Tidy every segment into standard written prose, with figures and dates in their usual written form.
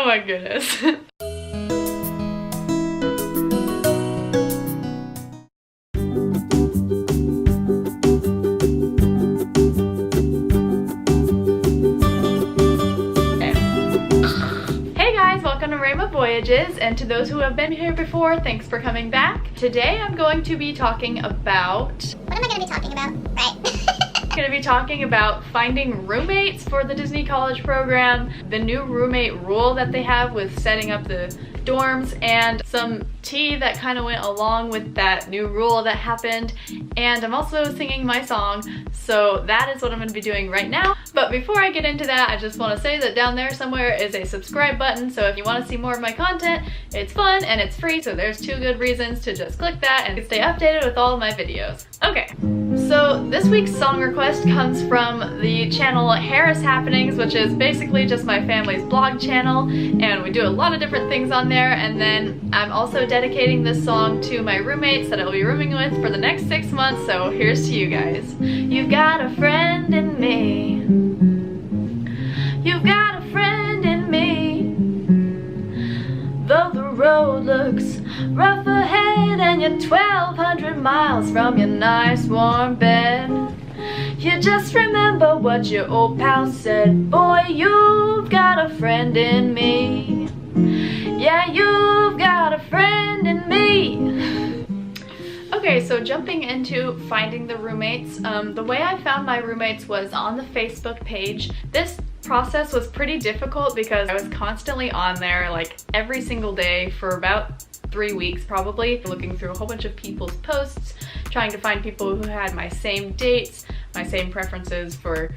my goodness. Welcome to Rhema Voyages, and to those who have been here before, thanks for coming back. Today I'm going to be talking about... What am I going to be talking about? Right. I'm going to be talking about finding roommates for the Disney College program, the new roommate rule that they have with setting up the dorms, and some tea that kind of went along with that new rule that happened. And I'm also singing my song, so that is what I'm going to be doing right now. But before I get into that, I just want to say that down there somewhere is a subscribe button, so if you want to see more of my content, it's fun and it's free, so there's 2 good reasons to just click that and stay updated with all of my videos. Okay, so this week's song request comes from the channel Harris Happenings, which is basically just my family's blog channel, and we do a lot of different things on there. And then I'm also dedicating this song to my roommates that I'll be rooming with for the next 6 months, so here's to you guys. You've got a friend in me. You've got a friend in me. Though the road looks rough ahead and you're 1,200 miles from your nice warm bed, you just remember what your old pal said. Boy, you've got a friend in me. Yeah, you've got a friend in me. Okay, so jumping into finding the roommates, the way I found my roommates was on the Facebook page. This process was pretty difficult because I was constantly on there like every single day for about 3 weeks probably, looking through a whole bunch of people's posts, trying to find people who had my same dates, my same preferences for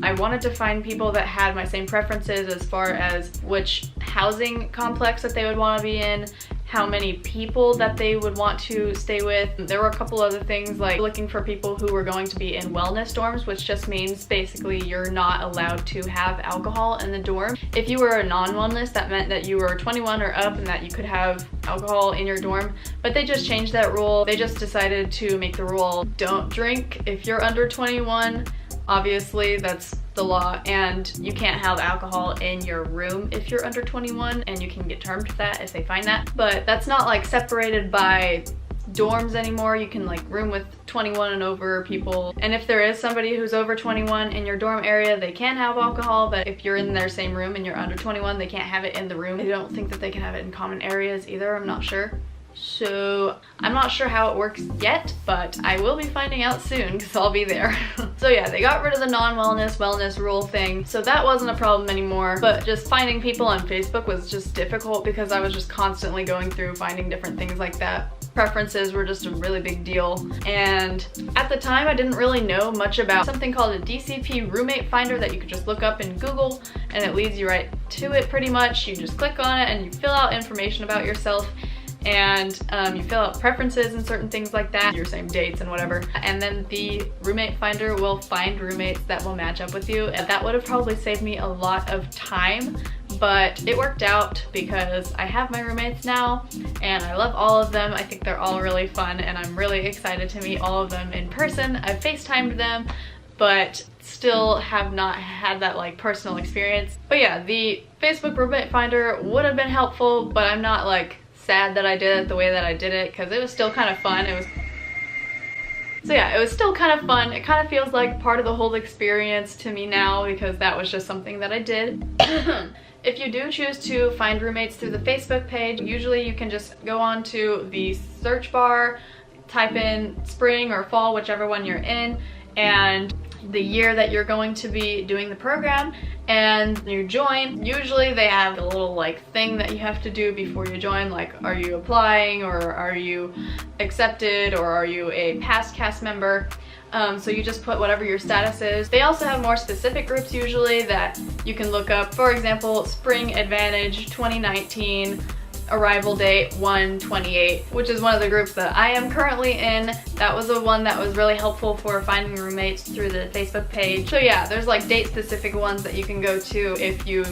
I wanted to find people that had my same preferences as far as which housing complex that they would want to be in, how many people that they would want to stay with. There were a couple other things like looking for people who were going to be in wellness dorms, which just means basically you're not allowed to have alcohol in the dorm. If you were a non-wellness, that meant that you were 21 or up and that you could have alcohol in your dorm, but they just changed that rule. They just decided to make the rule, don't drink if you're under 21. Obviously, that's the law, and you can't have alcohol in your room if you're under 21, and you can get termed for that if they find that. But that's not like separated by dorms anymore. You can like room with 21 and over people, and if there is somebody who's over 21 in your dorm area, they can have alcohol, but if you're in their same room and you're under 21, they can't have it in the room. I don't think that they can have it in common areas either, I'm not sure. So I'm not sure how it works yet, but I will be finding out soon because I'll be there. So yeah, they got rid of the non-wellness wellness rule thing, so that wasn't a problem anymore. But just finding people on Facebook was just difficult because I was just constantly going through finding different things like that. Preferences were just a really big deal, and at the time I didn't really know much about something called a DCP roommate finder that you could just look up in Google, and it leads you right to it pretty much. You just click on it and you fill out information about yourself, and you fill out preferences and certain things like that, your same dates and whatever, and then the roommate finder will find roommates that will match up with you. And that would have probably saved me a lot of time, but it worked out because I have my roommates now and I love all of them. I think they're all really fun and I'm really excited to meet all of them in person. I've FaceTimed them, but still have not had that like personal experience. But yeah, the Facebook roommate finder would have been helpful, but I'm not like sad that I did it the way that I did it because it was still kind of fun. So yeah, it was still kind of fun. It kind of feels like part of the whole experience to me now because that was just something that I did. If you do choose to find roommates through the Facebook page, usually you can just go on to the search bar, type in spring or fall, whichever one you're in, and the year that you're going to be doing the program, and you join. Usually they have a little like thing that you have to do before you join, like are you applying or are you accepted or are you a past cast member. So you just put whatever your status is. They also have more specific groups usually that you can look up. For example, Spring Advantage 2019 arrival date 1/28, which is one of the groups that I am currently in. That was the one that was really helpful for finding roommates through the Facebook page. So yeah, there's like date specific ones that you can go to if you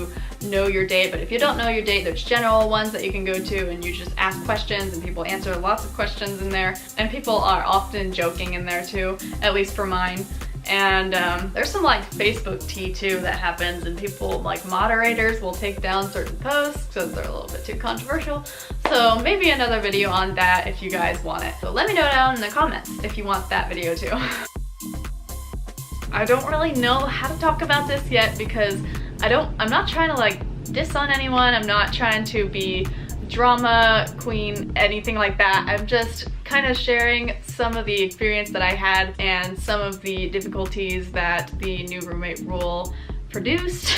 know your date, but if you don't know your date, there's general ones that you can go to and you just ask questions and people answer lots of questions in there, and people are often joking in there too, at least for mine. And there's some like Facebook tea too that happens, and people like moderators will take down certain posts because they're a little bit too controversial. So maybe another video on that if you guys want it. So let me know down in the comments if you want that video too. I don't really know how to talk about this yet because I'm not trying to like diss on anyone. I'm not trying to be drama queen, anything like that. I'm just kind of sharing some of the experience that I had and some of the difficulties that the new roommate rule produced,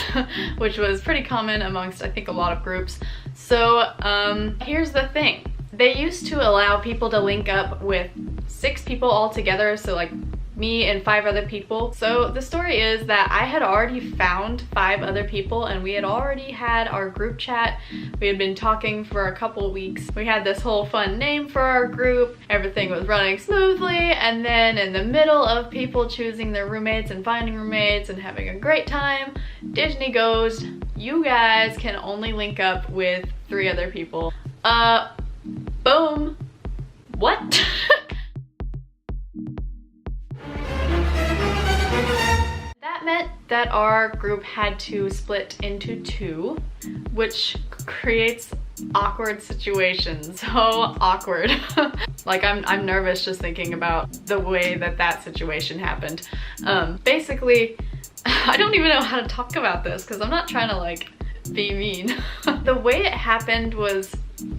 which was pretty common amongst, I think, a lot of groups. So here's the thing. They used to allow people to link up with 6 people all together, so like me and 5 other people. So the story is that I had already found 5 other people, and we had already had our group chat. We had been talking for a couple weeks. We had this whole fun name for our group. Everything was running smoothly, and then in the middle of people choosing their roommates and finding roommates and having a great time, Disney goes, "You guys can only link up with 3 other people." Boom. What? That meant that our group had to split into 2, which creates awkward situations. So awkward. Like I'm nervous just thinking about the way that situation happened. Basically, I don't even know how to talk about this because I'm not trying to like be mean. The way it happened was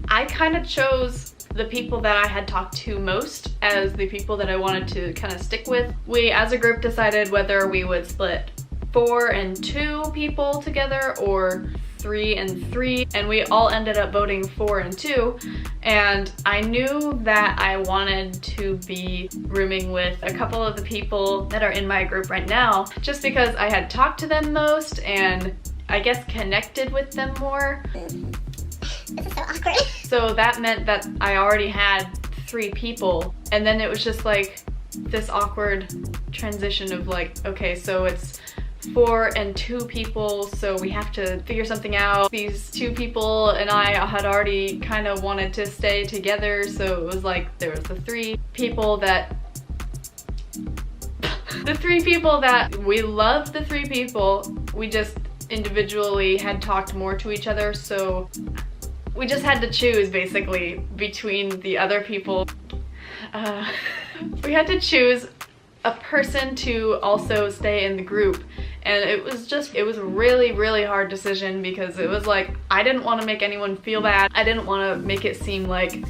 I kind of chose the people that I had talked to most as the people that I wanted to kind of stick with. We as a group decided whether we would split 4 and 2 people together or 3 and 3, and we all ended up voting 4 and 2. And I knew that I wanted to be rooming with a couple of the people that are in my group right now, just because I had talked to them most and I guess connected with them more. This is so awkward. So that meant that I already had 3 people, and then it was just like this awkward transition of like, okay, so it's 4 and 2 people, so we have to figure something out. These 2 people and I had already kind of wanted to stay together, so it was like there was the 3 people that we loved. The 3 people, we just individually had talked more to each other, so we just had to choose basically between the other people. We had to choose a person to also stay in the group, and it was a really hard decision because it was like I didn't want to make anyone feel bad. I didn't want to make it seem like,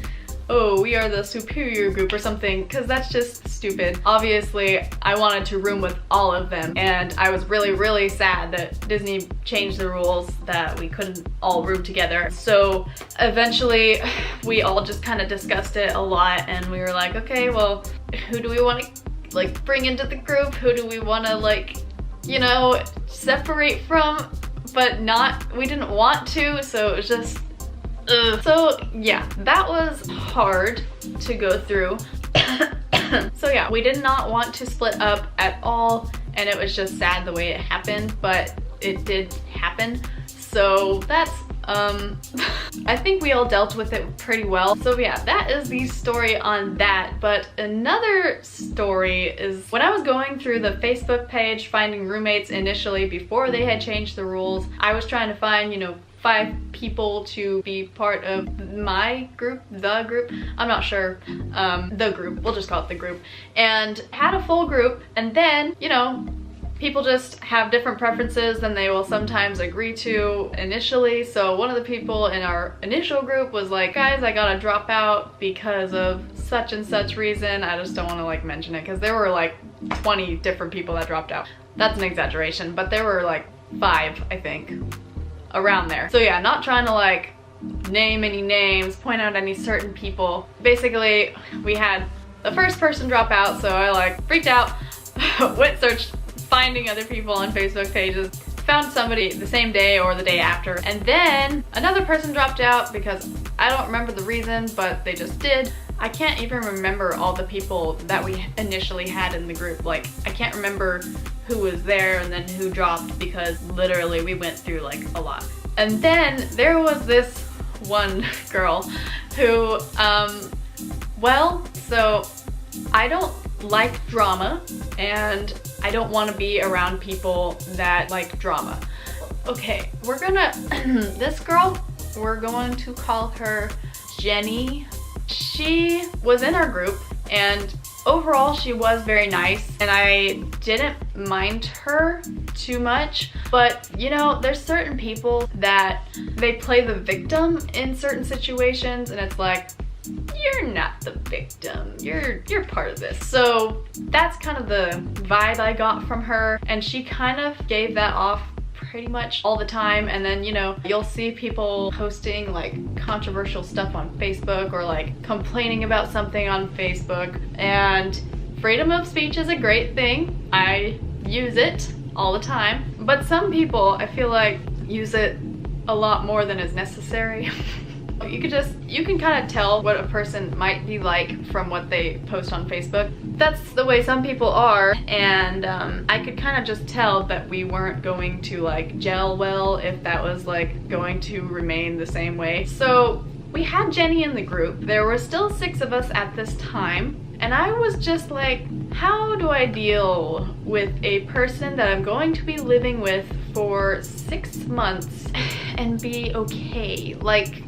oh, we are the superior group or something, because that's just stupid. Obviously, I wanted to room with all of them, and I was really sad that Disney changed the rules that we couldn't all room together. So eventually, we all just kind of discussed it a lot, and we were like, okay, well, who do we want to like bring into the group? Who do we want to like, you know, separate from? But we didn't want to, so it was just So yeah, that was hard to go through. So yeah, we did not want to split up at all, and it was just sad the way it happened, but it did happen. So that's I think we all dealt with it pretty well. So yeah, that is the story on that. But another story is when I was going through the Facebook page finding roommates initially before they had changed the rules, I was trying to find, you know, 5 people to be part of my group, the group, I'm not sure, the group, we'll just call it the group, and had a full group. And then, you know, people just have different preferences than they will sometimes agree to initially. So one of the people in our initial group was like, guys, I gotta drop out because of such and such reason. I just don't want to like mention it because there were like 20 different people that dropped out. That's an exaggeration, but there were like 5, I think, around there. So yeah, not trying to like name any names, point out any certain people. Basically, we had the first person drop out, so I like freaked out, went searched, finding other people on Facebook pages, found somebody the same day or the day after, and then another person dropped out because I don't remember the reason, but they just did. I can't even remember all the people that we initially had in the group. Like, I can't remember who was there and then who dropped because literally we went through like a lot. And then there was this one girl who, well, so I don't like drama, and I don't want to be around people that like drama. Okay, we're gonna, this girl, we're going to call her Jenny. She was in our group and overall she was very nice and I didn't mind her too much, but you know, there's certain people that they play the victim in certain situations and it's like, you're not the victim, you're part of this. So that's kind of the vibe I got from her, and she kind of gave that off pretty much all the time. And then, you know, you'll see people posting like controversial stuff on Facebook or like complaining about something on Facebook, and freedom of speech is a great thing. I use it all the time, but some people I feel like use it a lot more than is necessary. You can kind of tell what a person might be like from what they post on Facebook. That's the way some people are, and I could kind of just tell that we weren't going to like gel well if that was like going to remain the same way. So we had Jenny in the group. There were still 6 of us at this time, and I was just like, how do I deal with a person that I'm going to be living with for 6 months and be okay? Like,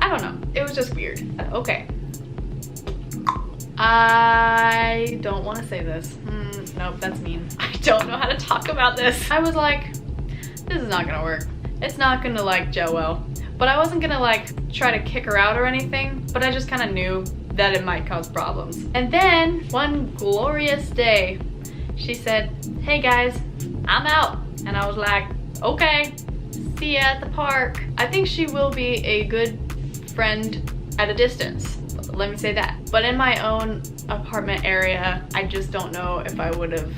I don't know, it was just weird. Okay. I don't want to say this. Nope, that's mean. I don't know how to talk about this. I was like, this is not gonna work. It's not gonna like gel well. But I wasn't gonna like try to kick her out or anything, but I just kind of knew that it might cause problems. And then one glorious day, she said, hey guys, I'm out. And I was like, okay, see ya at the park. I think she will be a good friend at a distance, let me say that. But in my own apartment area, I just don't know if I would have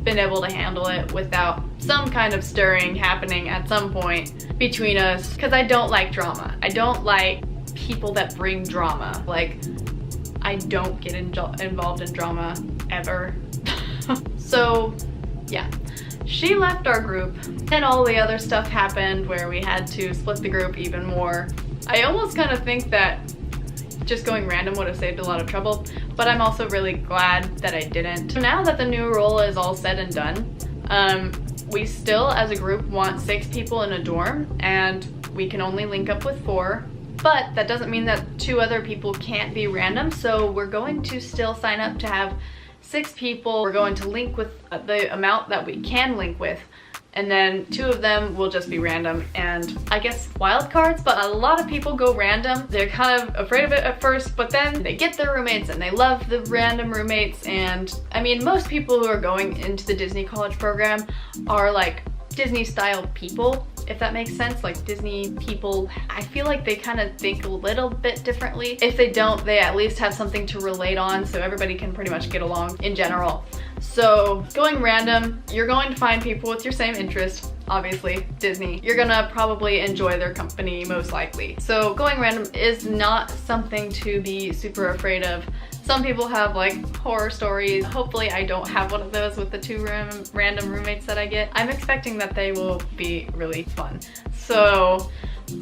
been able to handle it without some kind of stirring happening at some point between us, because I don't like drama. I don't like people that bring drama. Like, I don't get involved in drama ever. So yeah, she left our group, then all the other stuff happened where we had to split the group even more. I almost kind of think that just going random would have saved a lot of trouble, but I'm also really glad that I didn't. So now that the new role is all said and done, we still as a group want 6 people in a dorm, and we can only link up with 4. But that doesn't mean that 2 other people can't be random, so we're going to still sign up to have 6 people. We're going to link with the amount that we can link with, and then 2 of them will just be random and I guess wild cards. But a lot of people go random. They're kind of afraid of it at first, but then they get their roommates and they love the random roommates. And I mean, most people who are going into the Disney college program are like Disney style people, if that makes sense. Like Disney people, I feel like they kind of think a little bit differently. If they don't, they at least have something to relate on, so everybody can pretty much get along in general. So going random, you're going to find people with your same interest, obviously, Disney. You're gonna probably enjoy their company most likely. So going random is not something to be super afraid of. Some people have like horror stories. Hopefully I don't have one of those with the 2 random roommates that I get. I'm expecting that they will be really fun. So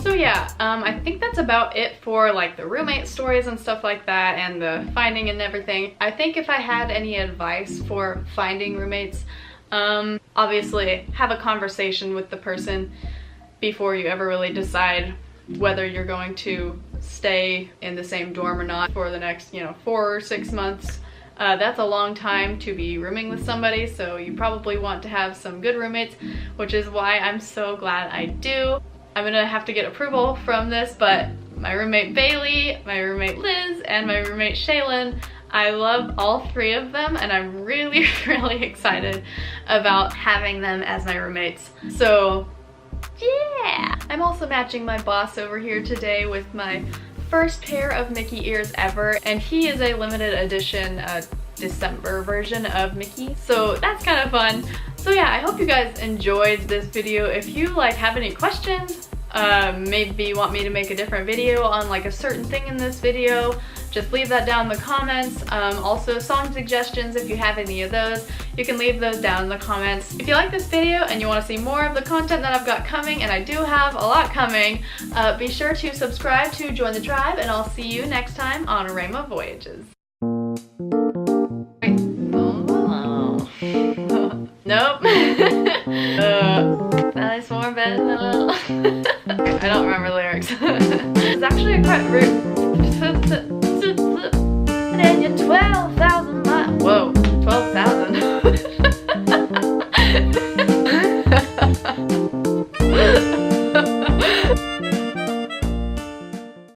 yeah, I think that's about it for like the roommate stories and stuff like that, and the finding and everything. I think if I had any advice for finding roommates, obviously have a conversation with the person before you ever really decide whether you're going to stay in the same dorm or not for the next, 4 or 6 months. That's a long time to be rooming with somebody, so you probably want to have some good roommates, which is why I'm so glad I do. I'm gonna have to get approval from this, but my roommate Bailey, my roommate Liz, and my roommate Shaylin, I love all 3 of them, and I'm really, really excited about having them as my roommates. So yeah! I'm also matching my boss over here today with my first pair of Mickey ears ever, and he is a limited edition December version of Mickey, so that's kind of fun. So yeah, I hope you guys enjoyed this video. If you like have any questions, maybe you want me to make a different video on like a certain thing in this video, just leave that down in the comments. Also song suggestions, if you have any of those, you can leave those down in the comments. If you like this video and you want to see more of the content that I've got coming, and I do have a lot coming, be sure to subscribe to join the tribe, and I'll see you next time on Rhema Voyages. I don't remember the lyrics. It's actually quite rude. And you're 12,000 miles. Whoa.